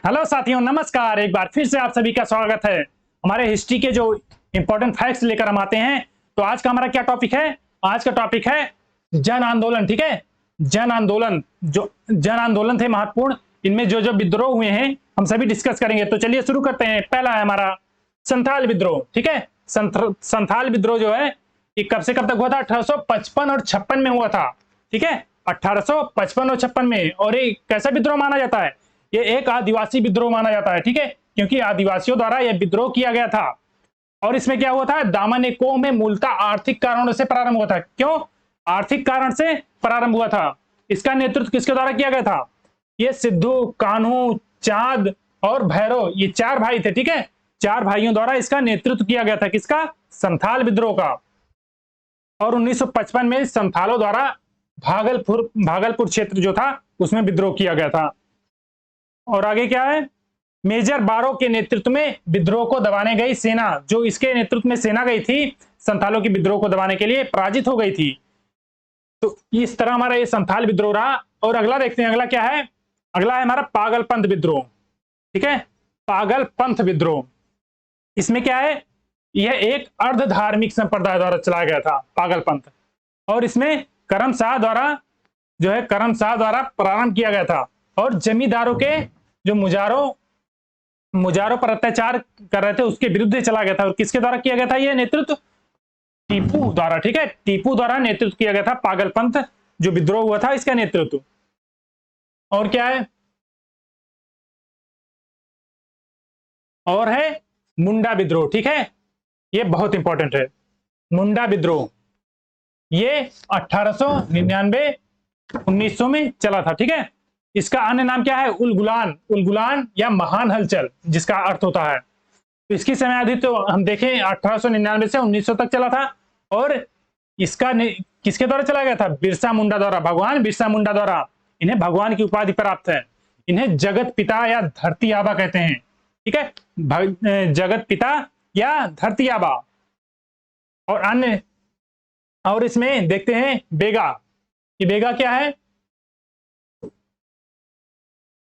Hello साथियों, नमस्कार। एक बार फिर से आप सभी का स्वागत है हमारे हिस्ट्री के जो इंपॉर्टेंट फैक्ट्स लेकर हम आते हैं। तो आज का हमारा क्या टॉपिक है? आज का टॉपिक है जन आंदोलन। ठीक है, जन आंदोलन। जो जन आंदोलन थे महत्वपूर्ण, इनमें जो जो विद्रोह हुए हैं हम सभी डिस्कस करेंगे। तो चलिए शुरू करते हैं। पहला है हमारा संथाल विद्रोह। ठीक है, संथाल विद्रोह जो है ये कब से कब तक हुआ था? 1855 और 56 में हुआ था। ठीक है, 1855 और 56 में। और ये कैसा विद्रोह माना जाता है? ये एक आदिवासी विद्रोह माना जाता है। ठीक है, क्योंकि आदिवासियों द्वारा यह विद्रोह किया गया था। और इसमें क्या हुआ था? दामनिकों में मूलतः आर्थिक कारणों से प्रारंभ हुआ था। क्यों? आर्थिक कारण से प्रारंभ हुआ था। इसका नेतृत्व किसके द्वारा किया गया था? ये सिद्धू, कान्हू, चांद और भैरव, ये चार भाई थे। ठीक है, चार भाइयों द्वारा इसका नेतृत्व किया गया था। किसका? संथाल विद्रोह का। और 1955 में संथालों द्वारा भागलपुर क्षेत्र जो था उसमें विद्रोह किया गया था। और आगे क्या है? मेजर बारो के नेतृत्व में विद्रोह को दबाने गई सेना, जो इसके नेतृत्व में सेना गई थी संथालों के विद्रोह को दबाने के लिए, पराजित हो गई थी। तो इस तरह हमारा ये संथाल विद्रोह रहा। और अगला देखते हैं, अगला क्या है? अगला है हमारा पागलपंथ विद्रोह। ठीक है, पागलपंथ विद्रोह। इसमें क्या है? यह एक अर्ध धार्मिक संप्रदाय द्वारा चलाया गया था, पागलपंथ। और इसमें करम शाह द्वारा प्रारंभ किया गया था। और जमींदारों के जो मुजारों पर अत्याचार कर रहे थे उसके विरुद्ध चला गया था। और किसके द्वारा किया गया था यह नेतृत्व? टीपू द्वारा। ठीक है, टीपू द्वारा नेतृत्व किया गया था पागलपंथ जो विद्रोह हुआ था, इसका नेतृत्व। और क्या है? और है मुंडा विद्रोह। ठीक है, यह बहुत इंपॉर्टेंट है। मुंडा विद्रोह ये 1899 1900 में चला था। ठीक है, इसका अन्य नाम क्या है? उलगुलान या महान हलचल, जिसका अर्थ होता है। तो इसकी समयावधि तो हम देखें 1899 से 1900 तक चला था। और इसका किसके द्वारा चला गया था? बिरसा मुंडा द्वारा, भगवान बिरसा मुंडा द्वारा। इन्हें भगवान की उपाधि प्राप्त है। इन्हें जगत पिता या धरती आबा कहते हैं। ठीक है, जगत पिता या धरती आबा। और अन्य, और इसमें देखते हैं बेगा। ये बेगा क्या है?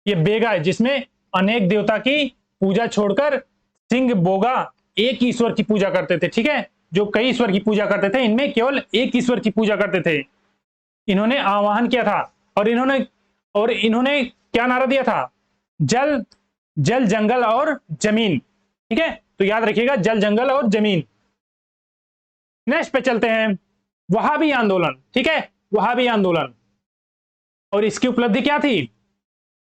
ये बेगा है जिसमें अनेक देवता की पूजा छोड़कर सिंह बोगा एक ईश्वर की पूजा करते थे। ठीक है, जो कई ईश्वर की पूजा करते थे, इनमें केवल एक ईश्वर की पूजा करते थे। इन्होंने आह्वान किया था। और इन्होंने क्या नारा दिया था? जल जल जंगल और जमीन। ठीक है, तो याद रखिएगा, जल जंगल और जमीन। नेक्स्ट पे चलते हैं, वहाबी आंदोलन। ठीक है, वहाबी आंदोलन। और इसकी उपलब्धि क्या थी?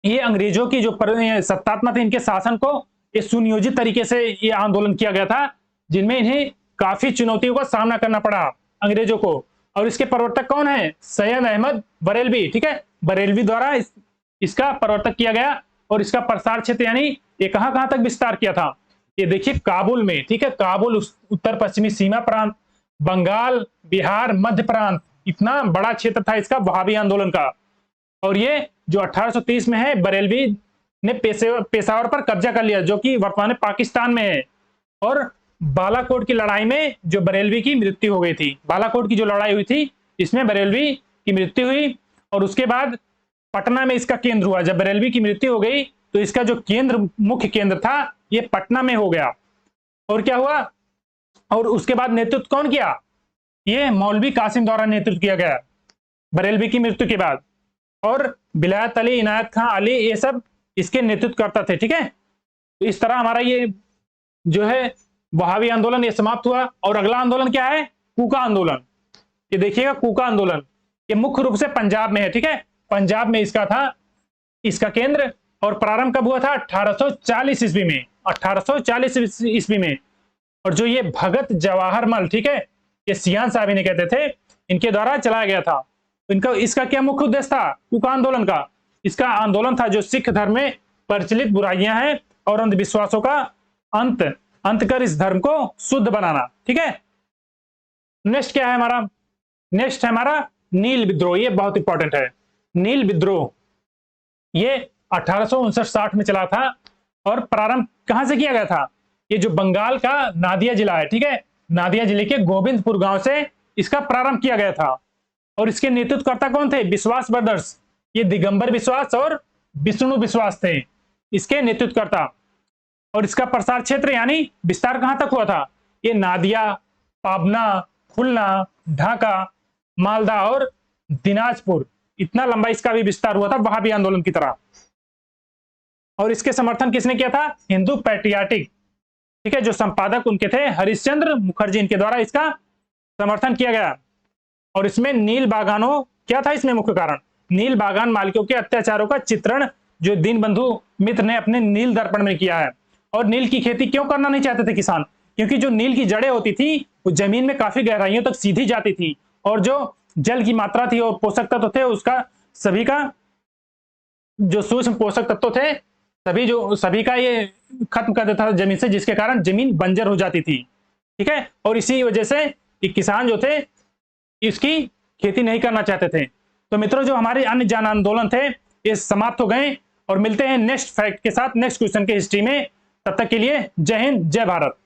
ये अंग्रेजों की जो सत्तात्मा थे, इनके शासन को ये सुनियोजित तरीके से ये आंदोलन किया गया था, जिनमें इन्हें काफी चुनौतियों का सामना करना पड़ा अंग्रेजों को। और इसके प्रवर्तक कौन है? सैयद अहमद बरेलवी। ठीक है, बरेलवी द्वारा इसका प्रवर्तक किया गया। और इसका प्रसार क्षेत्र यानी ये कहां कहां तक विस्तार किया था? ये देखिए काबुल में। ठीक है, काबुल, उत्तर पश्चिमी सीमा प्रांत, बंगाल, बिहार, मध्य प्रांत, इतना बड़ा क्षेत्र था इसका वहाबी आंदोलन का। और ये जो 1830 में है, बरेलवी ने पेशावर पर कब्जा कर लिया, जो कि वर्तमान में पाकिस्तान में है। और बालाकोट की लड़ाई में जो बरेलवी की मृत्यु हो गई थी, बालाकोट की जो लड़ाई हुई थी इसमें बरेलवी की मृत्यु हुई। और उसके बाद पटना में इसका केंद्र हुआ। जब बरेलवी की मृत्यु हो गई तो इसका जो मुख्य केंद्र था ये पटना में हो गया। और क्या हुआ? और उसके बाद नेतृत्व कौन किया? ये मौलवी कासिम द्वारा नेतृत्व किया गया बरेलवी की मृत्यु के बाद। और विलायत अली, इनायत खां अली, ये सब इसके नेतृत्व करता थे। ठीक है, तो इस तरह हमारा ये जो है वहाबी आंदोलन ये समाप्त हुआ। और अगला आंदोलन क्या है? कूका आंदोलन। ये देखिएगा, कूका आंदोलन ये मुख्य रूप से पंजाब में है। ठीक है, पंजाब में इसका था, इसका केंद्र। और प्रारंभ कब हुआ था? 1840 ईस्वी में। 1840 ईस्वी में। और जो ये भगत जवाहर मल, ठीक है, ये सियान साहब इन्हें कहते थे, इनके द्वारा चलाया गया था। इसका क्या मुख्य उद्देश्य था कूका आंदोलन का? इसका आंदोलन था जो सिख धर्म में प्रचलित बुराइयां हैं और अंधविश्वासों का अंत कर इस धर्म को शुद्ध बनाना। ठीक है, नेक्स्ट क्या है हमारा? नेक्स्ट है हमारा नील विद्रोह। ये बहुत इंपॉर्टेंट है। नील विद्रोह ये 1859-60 में चला था। और प्रारंभ कहां से किया गया था? ये जो बंगाल का नादिया जिला है, ठीक है, नादिया जिले के गोविंदपुर गांव से इसका प्रारंभ किया गया था। और इसके नेतृत्वकर्ता कौन थे? विश्वास ब्रदर्स। ये दिगंबर विश्वास और विष्णु विश्वास थे। इसके नेतृत्वकर्ता। और इसका प्रसार क्षेत्र यानी विस्तार कहां तक हुआ था? ये नादिया, पाबना, खुलना, ढाका, मालदा और दिनाजपुर, इतना लंबा इसका भी विस्तार हुआ था वहाबी आंदोलन की तरह। और इसके समर्थन किसने किया था? हिंदू पैट्रियाटिक, ठीक है, जो संपादक उनके थे हरिश्चंद्र मुखर्जी, इनके द्वारा इसका समर्थन किया गया। और इसमें नील बागानों, क्या था इसमें मुख्य कारण? नील बागान मालिकों के अत्याचारों का चित्रण जो दीनबंधु मित्र ने अपने नील दर्पण में किया है। और नील की खेती क्यों करना नहीं चाहते थे किसान? क्योंकि जो नील की जड़ें होती थी वो जमीन में काफी गहराइयों तक सीधी जाती थी, और जो जल की मात्रा थी और पोषक तत्व थे उसका सभी का जो सूक्ष्म पोषक तत्व थे सभी का ये खत्म कर देता था जमीन से, जिसके कारण जमीन बंजर हो जाती थी, ठीक है। और इसी वजह से किसान जो थे इसकी खेती नहीं करना चाहते थे। तो मित्रों, जो हमारे अन्य जन आंदोलन थे ये समाप्त हो गए, और मिलते हैं नेक्स्ट फैक्ट के साथ नेक्स्ट क्वेश्चन के हिस्ट्री में। तब तक के लिए जय हिंद, जय भारत।